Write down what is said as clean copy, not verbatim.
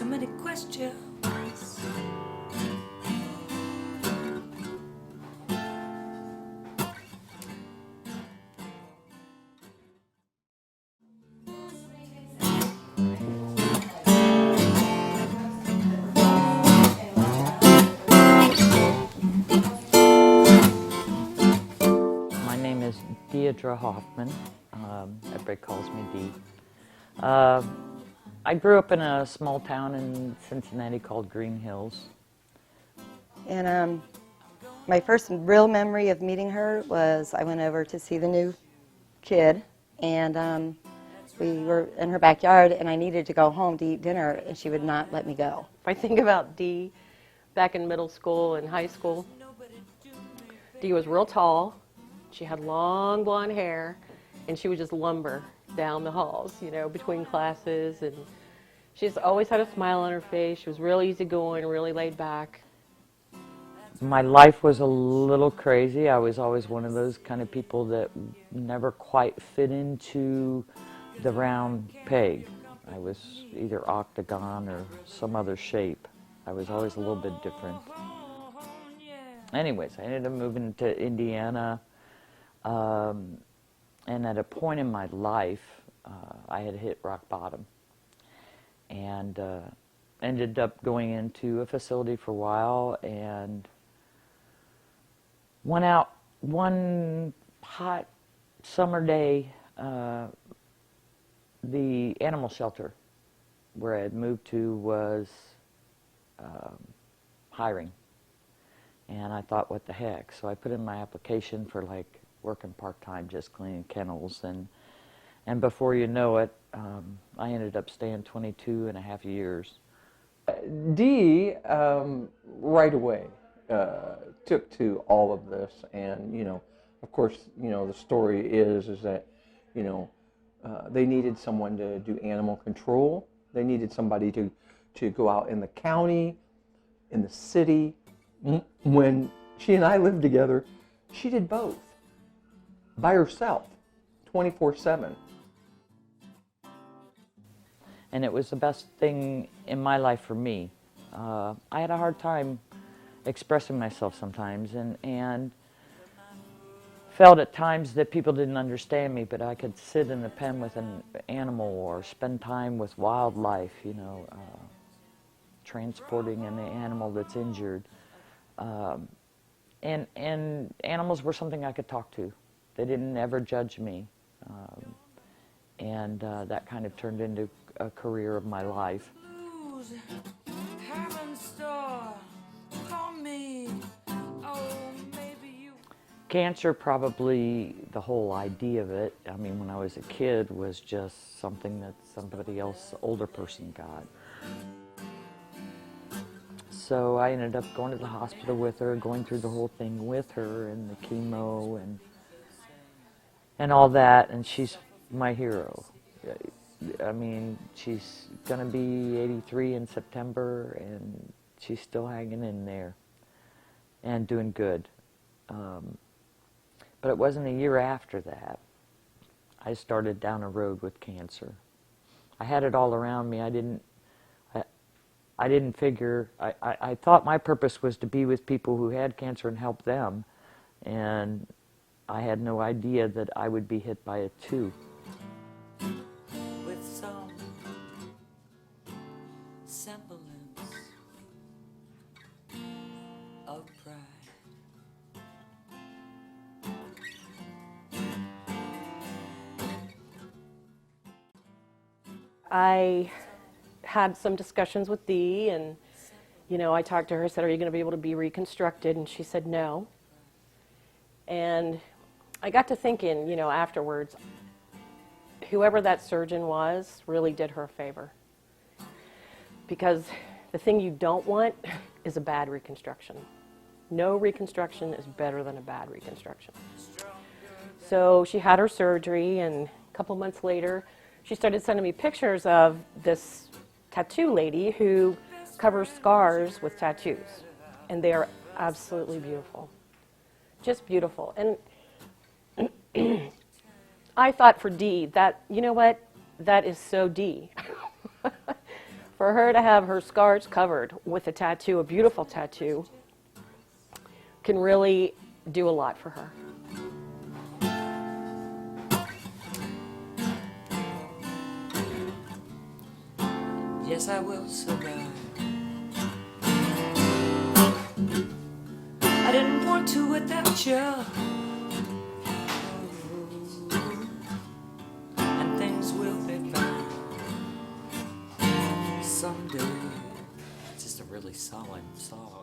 so many questions. My name is Dee Hoffman. Everybody calls me Dee. I grew up in a small town in Cincinnati called Green Hills. And my first real memory of meeting her was I went over to see the new kid, and we were in her backyard, and I needed to go home to eat dinner, and she would not let me go. If I think about Dee back in middle school and high school, Dee was real tall. She had long blonde hair, and she would just lumber down the halls, you know, between classes. And she just always had a smile on her face. She was real easygoing, really laid back. My life was a little crazy. I was always one of those kind of people that never quite fit into the round peg. I was either octagon or some other shape. I was always a little bit different. Anyways, I ended up moving to Indiana, and at a point in my life, I had hit rock bottom, and ended up going into a facility for a while, and went out one hot summer day. The animal shelter where I had moved to was hiring. And I thought, what the heck? So I put in my application for like working part-time, just cleaning kennels. And before you know it, I ended up staying 22 and a half years. Dee, right away, took to all of this. And, you know, of course, you know, the story is that, you know, they needed someone to do animal control. They needed somebody to go out in the county, in the city. When she and I lived together, she did both by herself, 24/7. And it was the best thing in my life for me. I had a hard time expressing myself sometimes, and felt at times that people didn't understand me, but I could sit in a pen with an animal or spend time with wildlife, you know, transporting an animal that's injured. And animals were something I could talk to. They didn't ever judge me. And that kind of turned into a career of my life. Cancer, probably the whole idea of it, I mean, when I was a kid, was just something that somebody else, older person, got. So I ended up going to the hospital with her, going through the whole thing with her, and the chemo and all that, and she's my hero. I mean, she's going to be 83 in September, and she's still hanging in there and doing good. But it wasn't a year after that I started down a road with cancer. I had it all around me. I didn't figure, I thought my purpose was to be with people who had cancer and help them, and I had no idea that I would be hit by it too. With some semblance of pride. I had some discussions with Dee, and, you know, I talked to her, said, are you going to be able to be reconstructed? And she said no. And I got to thinking, you know, afterwards, whoever that surgeon was really did her a favor. Because the thing you don't want is a bad reconstruction. No reconstruction is better than a bad reconstruction. So she had her surgery, and a couple months later, she started sending me pictures of this tattoo lady who covers scars with tattoos. And they are absolutely beautiful. Just beautiful. And I thought for Dee, that, you know what, that is so Dee. For her to have her scars covered with a tattoo, a beautiful tattoo, can really do a lot for her. Yes, I will survive. I didn't want to without you. And things will be fine someday. It's just a really solid song.